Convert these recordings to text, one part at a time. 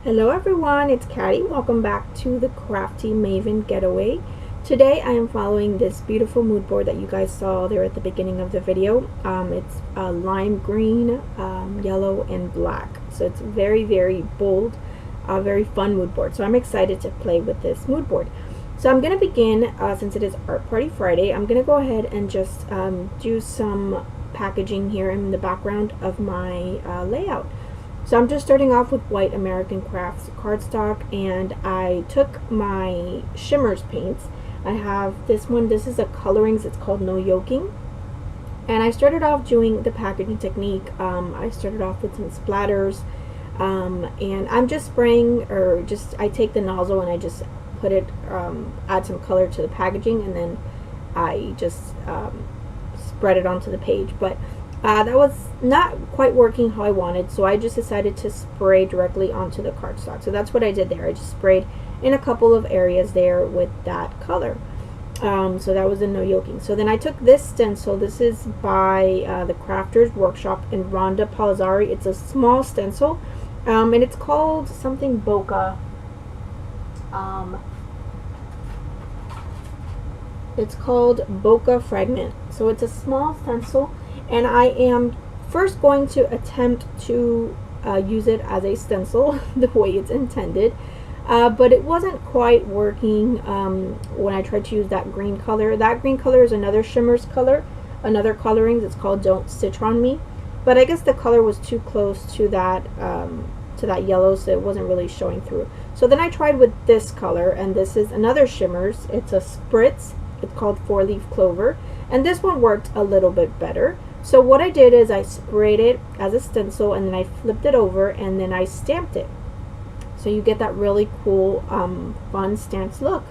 Hello everyone, it's Katty. Welcome back to the Crafty Maven Getaway. Today I am following this beautiful mood board that you guys saw there at the beginning of the video. It's lime green, yellow, and black. So it's very bold, very fun mood board. So I'm excited to play with this mood board. So I'm going to begin, since it is Art Party Friday, I'm going to go ahead and just do some packaging here in the background of my layout. So I'm just starting off with white American Crafts cardstock, and I took my shimmers paints. I have this one, this is a colorings, it's called No Yoking. And I started off doing the packaging technique. I started off with some splatters, and I'm just spraying, or just, I take the nozzle and I just put it, add some color to the packaging, and then I just spread it onto the page. But that was not quite working how I wanted, so I just decided to spray directly onto the cardstock. So that's what I did there. I just sprayed in a couple of areas there with that color. So that was the No Yoking. So then I took this stencil. This is by the Crafters Workshop in Rhonda Palazzari. It's a small stencil, and it's called something Bokeh. It's called Bokeh Fragment. So it's a small stencil, and I am first going to attempt to use it as a stencil the way it's intended, but it wasn't quite working when I tried to use that green color. That green color is another shimmers color, another colorings. It's called Don't Stitch On Me, but I guess the color was too close to that yellow, so it wasn't really showing through. So then I tried with this color, and this is another shimmers. It's a spritz. It's called 4-Leaf Clover, and this one worked a little bit better. So what I did is I sprayed it as a stencil, and then I flipped it over, and then I stamped it. So you get that really cool, fun stamped look.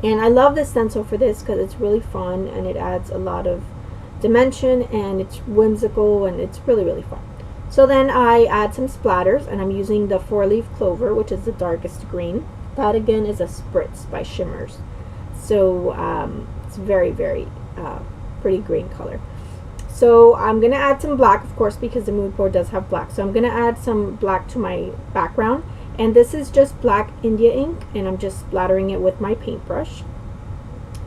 And I love this stencil for this because it's really fun, and it adds a lot of dimension, and it's whimsical, and it's really fun. So then I add some splatters, and I'm using the 4-Leaf Clover, which is the darkest green. That again is a spritz by Shimmers. So it's very pretty green color. So I'm going to add some black, of course, because the mood board does have black. So I'm going to add some black to my background. And this is just black India ink, and I'm just splattering it with my paintbrush.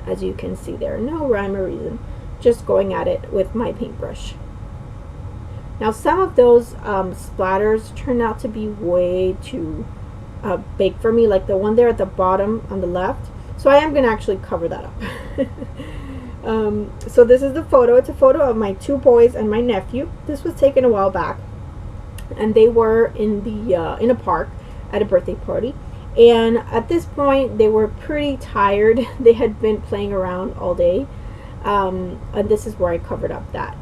As you can see there, no rhyme or reason. Just going at it with my paintbrush. Now some of those splatters turned out to be way too big for me, like the one there at the bottom on the left. So I am going to actually cover that up. So this is the photo. It's a photo of my two boys and my nephew. This was taken a while back, and they were in the in a park at a birthday party. And at this point, they were pretty tired. They had been playing around all day, and this is where I covered up that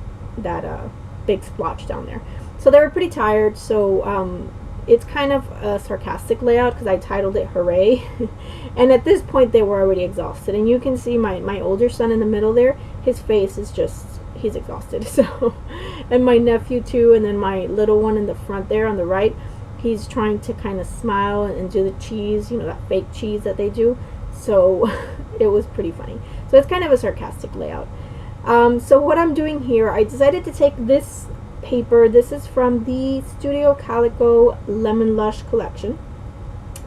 big splotch down there. So they were pretty tired. So it's kind of a sarcastic layout because I titled it Hooray. And at this point they were already exhausted, and you can see my older son in the middle there, his face is just, he's exhausted. So, and my nephew too, and then my little one in the front there on the right, he's trying to kind of smile and do the cheese, you know, that fake cheese that they do. So it was pretty funny. So it's kind of a sarcastic layout. So what I'm doing here, I decided to take this paper. This is from the Studio Calico Lemon Lush collection,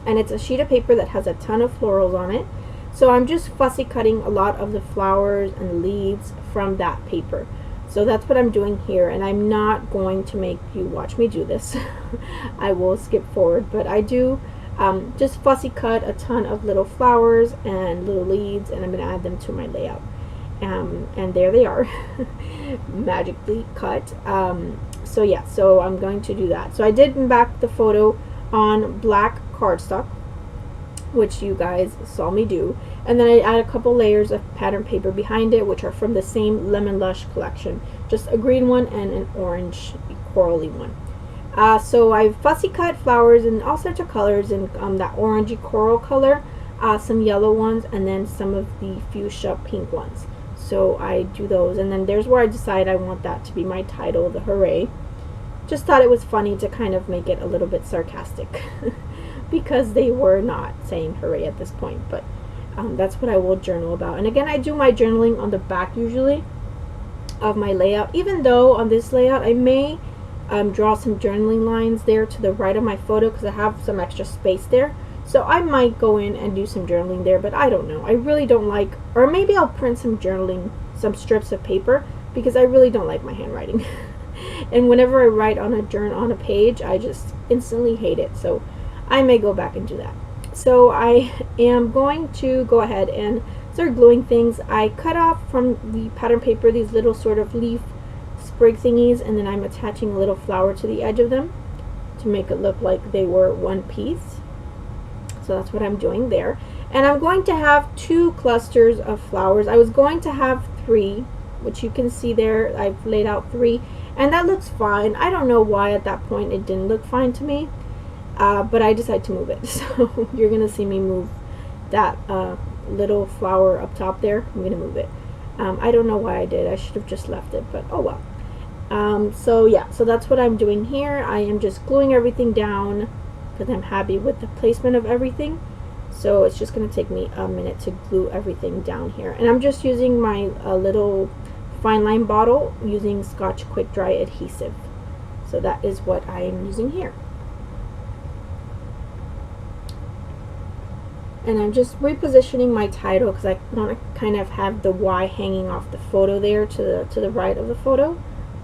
and it's a sheet of paper that has a ton of florals on it. So I'm just fussy cutting a lot of the flowers and leaves from that paper. So that's what I'm doing here, and I'm not going to make you watch me do this. I will skip forward, but I do just fussy cut a ton of little flowers and little leaves, and I'm going to add them to my layout. And there they are, magically cut. So yeah, so I'm going to do that. So I did back the photo on black cardstock, which you guys saw me do, and then I add a couple layers of pattern paper behind it, which are from the same Lemon Lush collection, just a green one and an orange corally one. So I fussy cut flowers in all sorts of colors, in that orangey coral color, some yellow ones, and then some of the fuchsia pink ones. So I do those, and then there's where I decide I want that to be my title, the Hooray. Just thought it was funny to kind of make it a little bit sarcastic because they were not saying hooray at this point, but that's what I will journal about. And again, I do my journaling on the back usually of my layout, even though on this layout I may draw some journaling lines there to the right of my photo because I have some extra space there. So I might go in and do some journaling there, but I don't know. I really don't like, or maybe I'll print some journaling, some strips of paper, because I really don't like my handwriting. And whenever I write on a journal, on a page, I just instantly hate it. So I may go back and do that. So I am going to go ahead and start gluing things. I cut off from the pattern paper these little sort of leaf sprig thingies, and then I'm attaching a little flower to the edge of them to make it look like they were one piece. So that's what I'm doing there. And I'm going to have 2 clusters of flowers. I was going to have 3, which you can see there. I've laid out 3, and that looks fine. I don't know why at that point it didn't look fine to me, but I decided to move it. So you're going to see me move that little flower up top there. I'm going to move it. I don't know why I did. I should have just left it, but oh well. So yeah, so that's what I'm doing here. I am just gluing everything down because I'm happy with the placement of everything. So it's just going to take me a minute to glue everything down here. And I'm just using my little fine line bottle using Scotch Quick Dry adhesive. So that is what I am using here. And I'm just repositioning my title because I want to kind of have the Y hanging off the photo there to the right of the photo.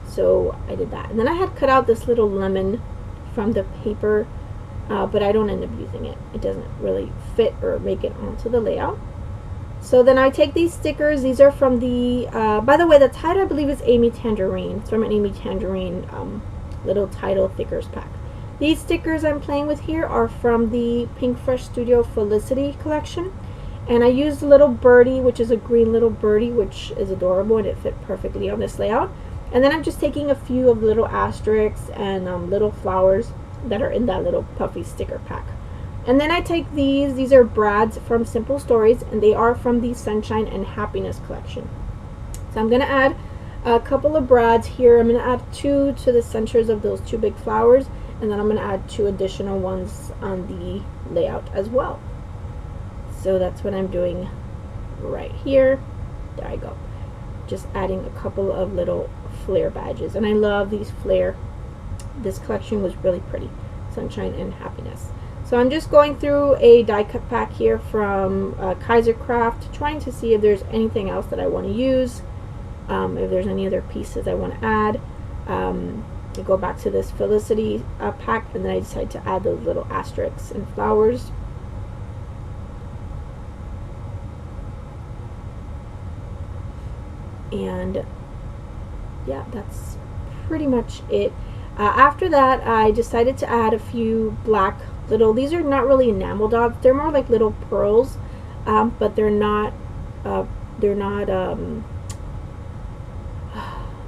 So I did that. And then I had cut out this little lemon from the paper, but I don't end up using it. It doesn't really fit or make it onto the layout. So then I take these stickers. These are from the, by the way, the title I believe is Amy Tangerine. It's from an Amy Tangerine little title thickers pack. These stickers I'm playing with here are from the Pink Fresh Studio Felicity collection. And I used a little birdie, which is a green little birdie, which is adorable, and it fit perfectly on this layout. And then I'm just taking a few of the little asterisks and little flowers that are in that little puffy sticker pack. And then I take these are brads from Simple Stories, and they are from the Sunshine and Happiness collection. So I'm going to add a couple of brads here. I'm going to add 2 to the centers of those 2 big flowers, and then I'm going to add 2 additional ones on the layout as well. So that's what I'm doing right here. There I go. Just adding a couple of little flare badges, and I love these flare. This collection was really pretty. Sunshine and Happiness. So I'm just going through a die cut pack here from Kaiser Craft, trying to see if there's anything else that I want to use, if there's any other pieces I want to add. I go back to this Felicity pack, and then I decide to add those little asterisks and flowers. And yeah, that's pretty much it. After that, I decided to add a few black little, these are not really enamel dots, they're more like little pearls, but they're not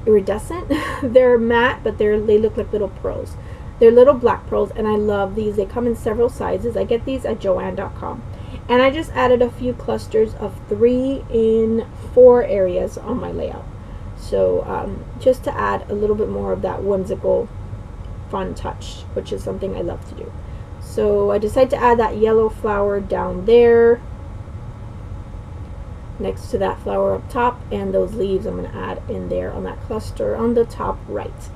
iridescent. They're matte, but they look like little pearls. They're little black pearls, and I love these. They come in several sizes. I get these at Joann.com. And I just added a few clusters of 3 in 4 areas on my layout. So just to add a little bit more of that whimsical fun touch, which is something I love to do. So I decided to add that yellow flower down there next to that flower up top, and those leaves I'm going to add in there on that cluster on the top right.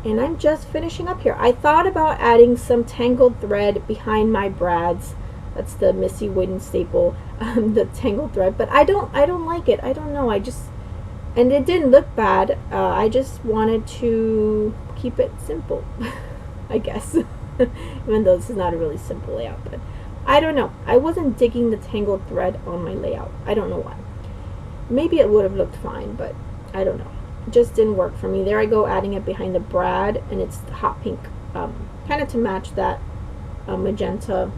And I'm just finishing up here. I thought about adding some tangled thread behind my brads. That's the Missy Wooden staple, the tangled thread, but I don't like it. I don't know. And it didn't look bad. I just wanted to keep it simple, I guess. Even though this is not a really simple layout, but I don't know. I wasn't digging the tangled thread on my layout. I don't know why. Maybe it would have looked fine, but I don't know. It just didn't work for me. There I go, adding it behind the brad, and it's hot pink, kind of to match that magenta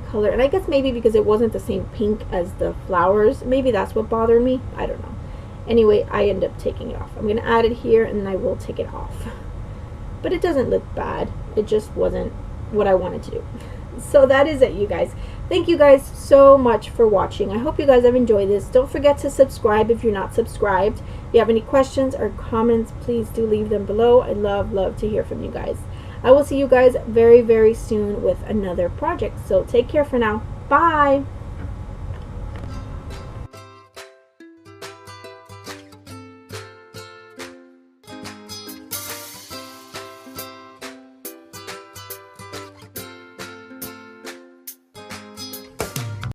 color. And I guess maybe because it wasn't the same pink as the flowers, maybe that's what bothered me. I don't know. Anyway, I end up taking it off. I'm going to add it here, and then I will take it off. But it doesn't look bad. It just wasn't what I wanted to do. So that is it, you guys. Thank you guys so much for watching. I hope you guys have enjoyed this. Don't forget to subscribe if you're not subscribed. If you have any questions or comments, please do leave them below. I love to hear from you guys. I will see you guys very, very soon with another project. So take care for now. Bye.